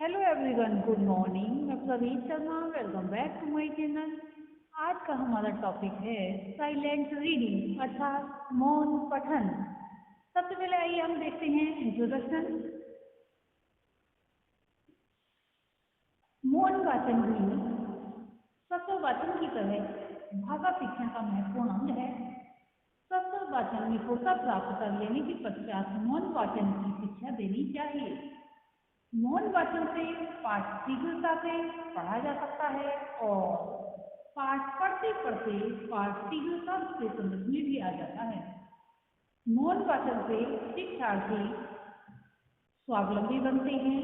Hello everyone, good morning. मैं Praveen Sharma, welcome back to my channel. आज का हमारा टॉपिक है साइलेंट रीडिंग अर्थात मौन पठन। सबसे पहले आइए हम देखते हैं इंट्रोडक्शन। मौन वाचन भी शब्द वाचन की तरह भाषा शिक्षण का महत्वपूर्ण अंग है। शब्द वाचन में होता प्राप्त कर लेने के पश्चात मौन वाचन की शिक्षा देनी चाहिए। मौन वाचन से पाठ शीघ्रता से पढ़ा जा सकता है और पाठ पढ़ते पढ़ते पाठ शीघ्रता से समझ में भी आ जाता है। मौन वाचन से शिक्षार्थी स्वावलंबी बनते हैं,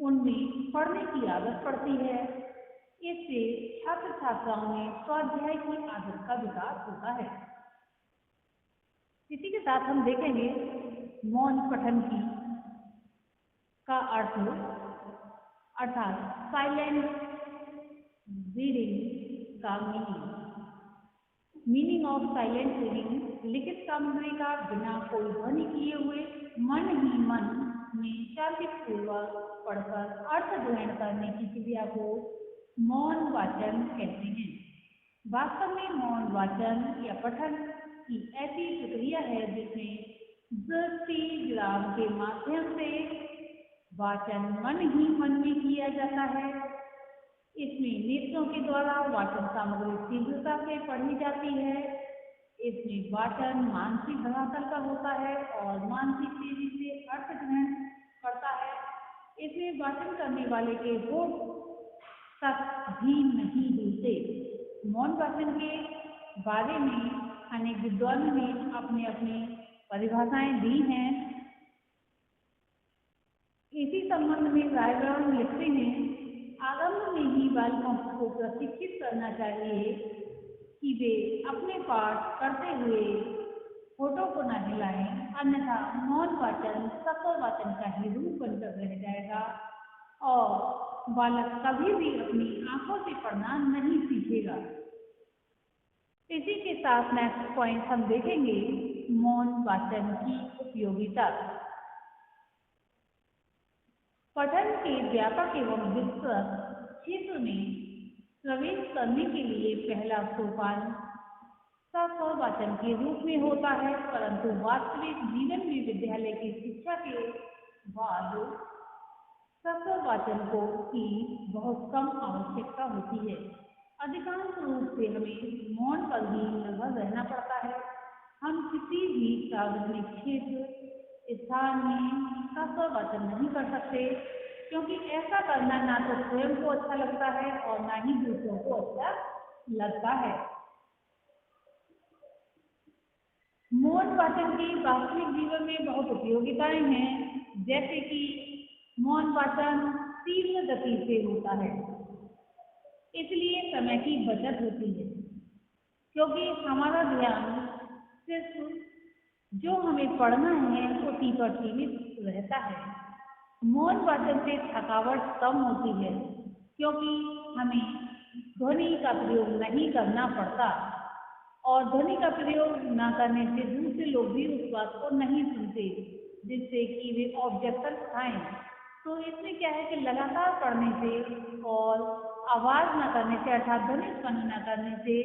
उनमें पढ़ने की आदत पड़ती है। इससे छात्र छात्राओं में स्वाध्याय की आदत का विकास होता है। इसी के साथ हम देखेंगे मौन पठन की का अर्थ अर्थात साइलेंट रीडिंग का मीनिंग ऑफ साइलेंट रीडिंग लिखित सामग्री का बिना कोई ध्वनि किए हुए मन ही मन में शांतिपूर्वक पढ़कर अर्थ ग्रहण करने की क्रिया को मौन वाचन कहते हैं। वास्तव में मौन वाचन या पठन की ऐसी प्रक्रिया है जिसमें दृष्टि विराम के माध्यम से वाचन मन ही मन में किया जाता है। इसमें नेत्रों के द्वारा वाचन सामग्री शीघ्रता से पढ़ी जाती है। इसमें वाचन मानसिक धरातल का होता है और मानसिक तेजी से अर्थ ग्रहण करता है। इसमें वाचन करने वाले के होठ तक भी नहीं हिलते। मौन वाचन के बारे में अनेक विद्वानों ने अपनी अपनी परिभाषाएं दी हैं। इसी संबंध में रायब्रह्म लिखते हैं, आरंभ में ही बालकों को प्रशिक्षित करना चाहिए कि वे अपने पाठ करते हुए होठों को न हिलाएं, अन्यथा मौन वाचन सफल वाचन का ही रूप बनकर रह जाएगा और बालक कभी भी अपनी आंखों से पढ़ना नहीं सीखेगा। इसी के साथ नेक्स्ट पॉइंट हम देखेंगे मौन वाचन की उपयोगिता। पठन के व्यापक एवं विस्तृत क्षेत्र में प्रवेश करने के लिए पहला सोपान सफल वाचन के रूप में होता है, परंतु वास्तविक जीवन में विद्यालय की शिक्षा के बाद सफल वाचन को की बहुत कम आवश्यकता होती है। अधिकांश रूप से हमें मौन पर ही निर्भर रहना पड़ता है। हम किसी भी सार्वजनिक क्षेत्र स्थान में सफल वाचन नहीं कर सकते, क्योंकि ऐसा करना ना तो स्वयं को अच्छा लगता है और ना ही दूसरों को अच्छा लगता है। मौन वाचन की वास्तविक जीवन में बहुत उपयोगिताएं हैं, जैसे कि मौन वाचन तीव्र गति से होता है, इसलिए समय की बचत होती है, क्योंकि हमारा ध्यान सिर्फ जो हमें पढ़ना है उसी पर सीमित रहता है। मौन वाचन से थकावट कम होती है, क्योंकि हमें ध्वनि का प्रयोग नहीं करना पड़ता और ध्वनि का प्रयोग न करने से दूसरे लोग भी उस बात को नहीं सुनते, जिससे कि वे ऑब्जेक्शन उठाएं। तो इसमें क्या है कि लगातार पढ़ने से और आवाज़ न करने से अर्थात ध्वनि उत्पन्न न करने से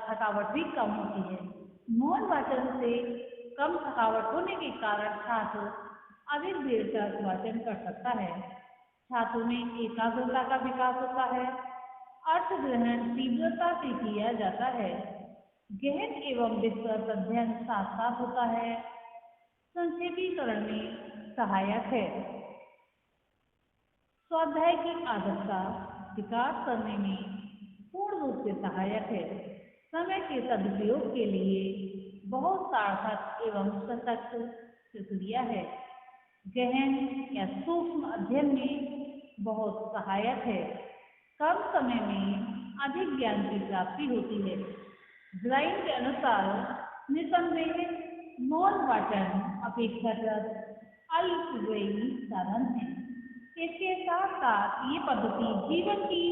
थकावट भी कम होती है। मौन वाचन से कम थकावट होने के कारण छात्र अधिक देर तक वाचन कर सकता है। छात्रों में एकाग्रता का विकास होता है। अर्थ ग्रहण तीव्रता से किया जाता है। गहन एवं विस्तृत अध्ययन साथ साथ होता है। संक्षेपीकरण में सहायक है। स्वाध्याय की आदत का विकास करने में पूर्ण रूप से सहायक है। समय के सदुपयोग के लिए बहुत सार्थक एवं सशक्त प्रक्रिया है। गहन या सूक्ष्म अध्ययन में बहुत सहायक है। कम समय में अधिक ज्ञान की प्राप्ति होती है। ग्राइन के अनुसार निसंदेह मौन वाचन अपेक्षाकृत अल्पव्ययी साधन है। इसके साथ साथ ये पद्धति जीवन की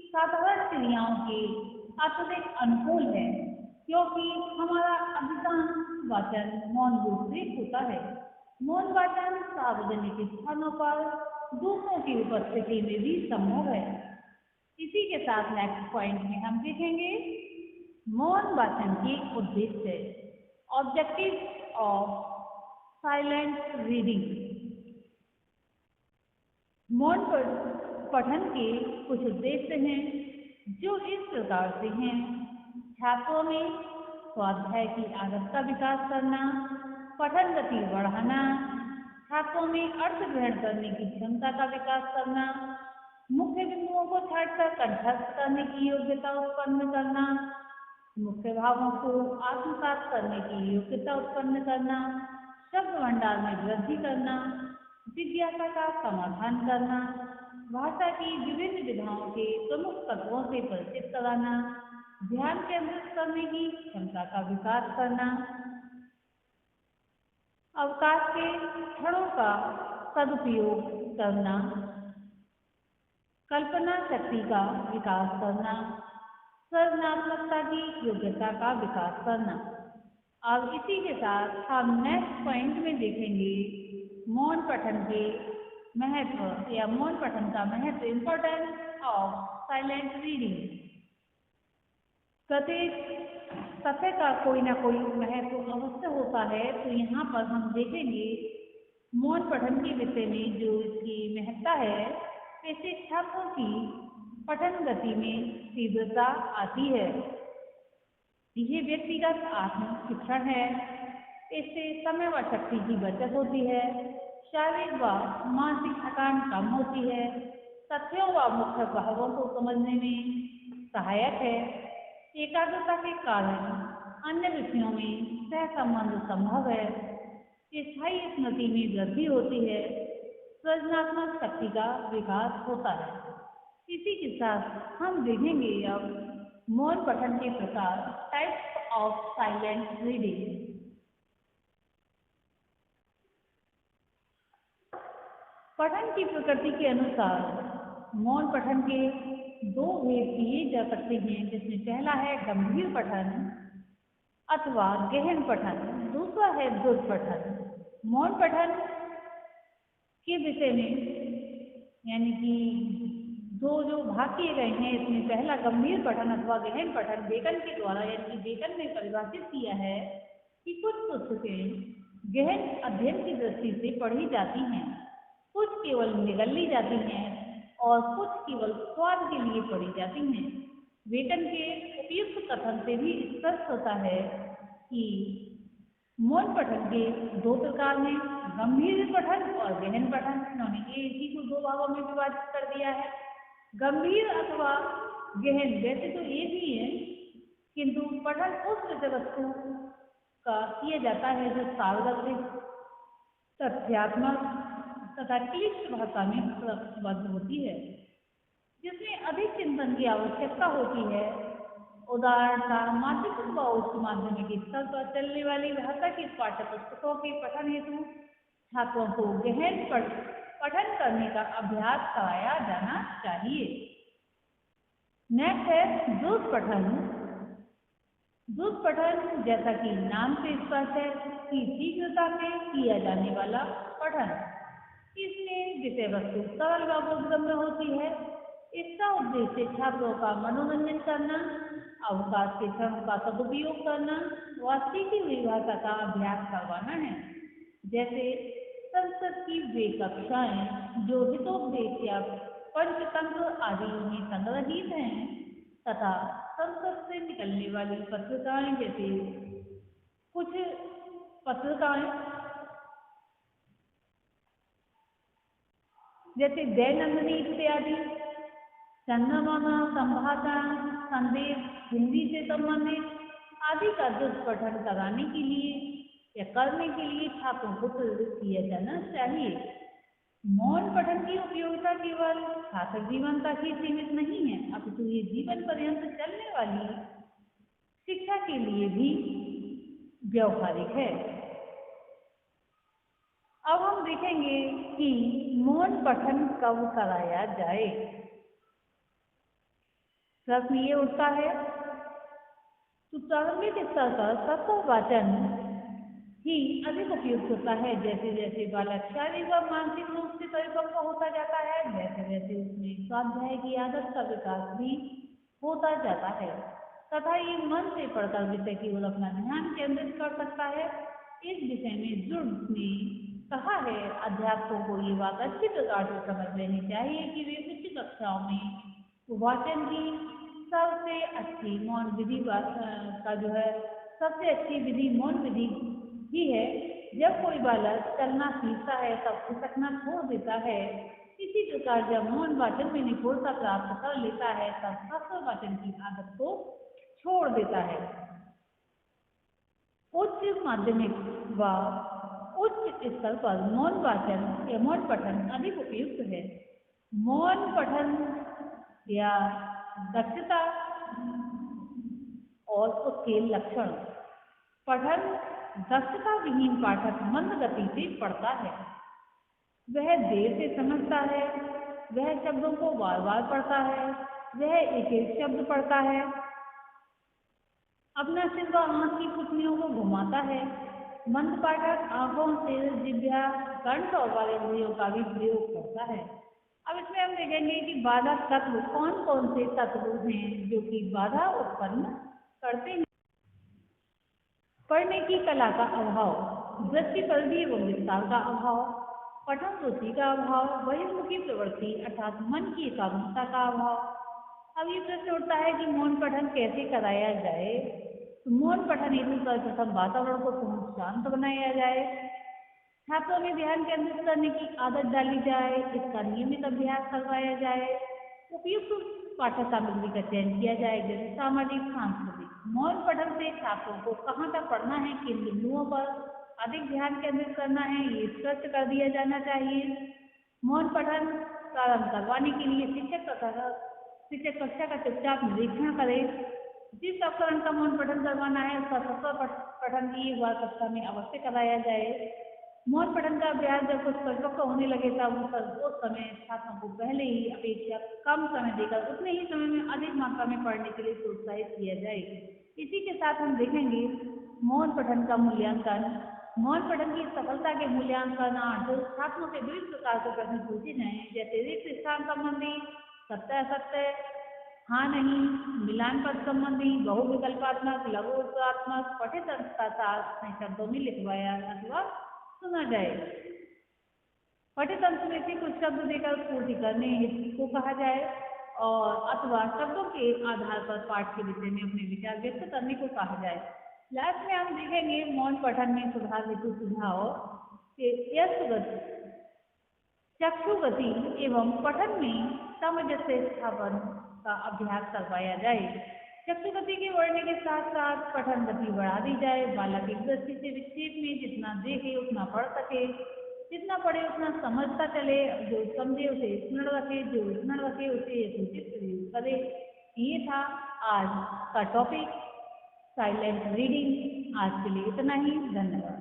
साधारण क्रियाओं के अत्यधिक अनुकूल है, क्योंकि हमारा अधिकांश वाचन मौन रूप से होता है। मौन वाचन सार्वजनिक स्थानों पर दूसरों की उपस्थिति में भी संभव है। इसी के साथ नेक्स्ट पॉइंट में हम देखेंगे मौन वाचन के उद्देश्य, ऑब्जेक्टिव ऑफ साइलेंट रीडिंग। मौन पठन के कुछ उद्देश्य हैं जो इस प्रकार से हैं। छात्रों में स्वाध्याय की आदत का विकास करना, पठन गति बढ़ाना, छात्रों में अर्थ ग्रहण करने की क्षमता का विकास करना, मुख्य बिंदुओं को छाटकर कंठस्थ करने की योग्यता उत्पन्न करना, मुख्य भावों को आत्मसात करने की योग्यता उत्पन्न करना, शब्द भंडार में वृद्धि करना, जिज्ञासा का समाधान करना, भाषा की विभिन्न विधाओं के प्रमुख तत्वों से परिचित कराना, ध्यान केंद्रित करने की क्षमता का विकास करना, अवकाश के क्षणों का सदुपयोग करना, कल्पना शक्ति का विकास करना, सृजनात्मकता की योग्यता का विकास करना। अब इसी के साथ हम नेक्स्ट पॉइंट में देखेंगे मौन पठन के महत्व या मौन पठन का महत्व, इम्पोर्टेंस ऑफ साइलेंट रीडिंग। प्रत्येक तथ्य का कोई ना कोई महत्व अवश्य होता है, तो यहाँ पर हम देखेंगे मौन पठन के विषय में जो इसकी महत्ता है, इससे छात्रों की पठन गति में तीव्रता आती है। यह व्यक्तिगत आत्म शिक्षण है। इससे समय व शक्ति की बचत होती है, शारीरिक व मानसिक थकान कम होती है, तथ्यों व मुख्य भावों को समझने में सहायक है, एकाग्रता के कारण अन्य विषयों में सह संबंध संभव है, स्थायी स्मृति में वृद्धि होती है, सृजनात्मक शक्ति का विकास होता है। इसी के साथ हम देखेंगे अब मौन पठन के प्रकार, टाइप्स ऑफ साइलेंट रीडिंग। पठन की प्रकृति के अनुसार मौन पठन के दो भेद किए जा सकते हैं, जिसमें पहला है गंभीर पठन अथवा गहन पठन, दूसरा है द्रुत पठन। मौन पठन के विषय में यानी कि जो भाग किए गए हैं, इसमें पहला गंभीर पठन अथवा गहन पठन बेकन के द्वारा यानी कि बेकन ने परिभाषित किया है कि कुछ पुस्तकें गहन अध्ययन की दृष्टि से पढ़ी जाती हैं, कुछ केवल निगल ली जाती हैं और कुछ केवल स्वाद के लिए पढ़ी जाती हैं। बेकन के उपयुक्त कथन से भी स्पष्ट होता है कि मौन पठन के दो प्रकार हैं, गंभीर पठन और गहन पठन। इन्होंने इसी को दो भागों में विभाजित कर दिया है। गंभीर अथवा गहन वैसे तो एक ही है, किंतु पठन उस विषय वस्तु का किया जाता है जो सार्वजनिक, तथ्यात्मक तथा क्लिष्ट भाषा में प्रबद्ध होती है, जिसमें अधिक चिंतन की आवश्यकता होती है। उदाहरणतः माध्यमिक व उच्च माध्यमिक स्तर पर चलने वाली भाषा की पाठ्य पुस्तकों के पठन हेतु छात्रों को गहन पठन करने का अभ्यास कराया जाना चाहिए। नेक्स्ट है द्रुत पठन। द्रुत पठन जैसा कि नाम से स्पष्ट है कि शीघ्रता से किया जाने वाला पठन। इसमें विषय वस्तु सरल व बोधगम्य होती है। इसका उद्देश्य छात्रों का मनोरंजन करना, अवकाश के क्षणों का सदुपयोग करना व सीखी हुई भाषा का अभ्यास करवाना है। जैसे संस्कृत की वे कक्षाएं जो हितोपदेश या पंचतंत्र आदि में संग्रहित हैं तथा संस्कृत से निकलने वाली पत्रिकाएं, जैसे कुछ पत्रिकाएं जैसे दैनंदिनी इत्यादि, चंद्रमामा, संभाषण, संदेश, हिंदी से संबंधित आदि का द्रुत पठन कराने के लिए या करने के लिए छात्रों को प्रेरित किया जाना चाहिए। मौन पठन की उपयोगिता केवल छात्र जीवन तक ही सीमित नहीं है, अपितु ये जीवन पर्यंत चलने वाली शिक्षा के लिए भी व्यवहारिक है। अब हम देखेंगे कि मौन पठन कब कराया जाए। प्रश्न ये उठता है, तो प्रारंभिक स्तर पर सतत वाचन ही अधिक उपयुक्त होता है। जैसे जैसे बालक शारीरिक और मानसिक रूप से परिपक्व होता जाता है, वैसे वैसे उसमें स्वाध्याय की आदत का विकास भी होता जाता है तथा ये मन से पढ़कर विषय की ओर अपना ध्यान केंद्रित कर सकता है। इस विषय में जुड ने कहा है, अध्यापकों को ये बात अच्छी प्रकार से समझ लेनी चाहिए कि वे उच्च कक्षाओं में वाचन की सबसे अच्छी मौन विधि का जो है सबसे अच्छी विधि मौन विधि ही है। जब कोई बालक चलना सीखता है तब खिसकना छोड़ देता है। इसी प्रकार जब मौन वाचन में निपुणता प्राप्त कर लेता है तब शास्त्र वाचन की आदत को छोड़ देता है। उच्च माध्यमिक व उच्च स्तर पर मौन वाचन या मौन पठन अधिक उपयुक्त है। मौन पठन या दक्षता और उसके लक्षण। पठन दक्षता विहीन पाठक मंद गति से पढ़ता है, वह देर से समझता है, वह शब्दों को बार बार पढ़ता है, वह एक एक शब्द पढ़ता है, अपना सिर व आंख की पुतलियों को घुमाता है। मंद पाठक आंखों, सिर, जिह्वा, कंठ और वाले इंद्रियों का भी प्रयोग करता है। अब इसमें हम देखेंगे कि बाधक तत्व कौन कौन से तत्व हैं जो कि बाधा उत्पन्न करते हैं। पढ़ने की कला का अभाव, दृष्टि परिधि एवं विस्तार का अभाव, पठन रुचि का अभाव, बहिर्मुखी प्रवृत्ति अर्थात मन की एकाग्रता का अभाव। अब ये प्रश्न उठता है कि मौन पठन कैसे कराया जाए। तो मौन पठन हेतु सर्वप्रथम वातावरण को पूर्ण शांत बनाया जाए, छात्रों में ध्यान केंद्रित करने की आदत डाली जाए, इसका नियमित अभ्यास करवाया जाए, उपयुक्त पाठ्य सामग्री का चयन किया जाए जैसे सामाजिक सांस्कृतिक। मौन पठन से छात्रों को कहाँ तक पढ़ना है, किन बिंदुओं पर अधिक ध्यान केंद्रित करना है, ये स्पष्ट कर दिया जाना चाहिए। मौन पठन प्रारंभ करवाने के लिए शिक्षक कक्षा का चुपचाप निरीक्षण करें। जिस उपकरण का मौन पठन करवाना है उसका सफल पठन भी एक बार कक्षा में अवश्य कराया जाए। मौन पठन का अभ्यास जब कुछ परिपक्व होने लगे तब उस समय छात्रों को पहले ही अपेक्षा कम समय देकर उतने ही समय में अधिक मात्रा में पढ़ने के लिए प्रोत्साहित किया जाए। इसी के साथ हम देखेंगे मौन पठन का मूल्यांकन। मौन पठन की सफलता के मूल्यांकनार्थ छात्रों से विभिन्न प्रकार के प्रश्न पूछे जाएं, जैसे रिक्त स्थान संबंधी, सत्य असत्य, हाँ नहीं, मिलान पद संबंधी, बहुविकल्पात्मक, लघु उत्तरात्मक, पठित अंक का सार अपने शब्दों में लिखवाया अथवा सुना जाए। पठित अंक में से कुछ शब्द देकर पूर्ति करने को कहा जाए और अथवा शब्दों के आधार पर पाठ के विषय में अपने विचार व्यक्त करने को कहा जाए। लास्ट में हम देखेंगे मौन पठन में सुधार हेतु सुझाव चक्षु गति एवं पठन में सामंजस्य स्थापन का अभ्यास करवाया जाए। चक्षु गति के बढ़ने के साथ साथ पठन गति बढ़ा दी जाए। बालक एक दृष्टि से विक्षेप में जितना देखे उतना पढ़ सके, जितना पढ़े उतना समझता चले, जो समझे उसे स्मरण रखे, जो स्मरण रखे उसे यथोचित प्रयोग करे। ये था आज का टॉपिक साइलेंट रीडिंग। आज के लिए इतना ही, धन्यवाद।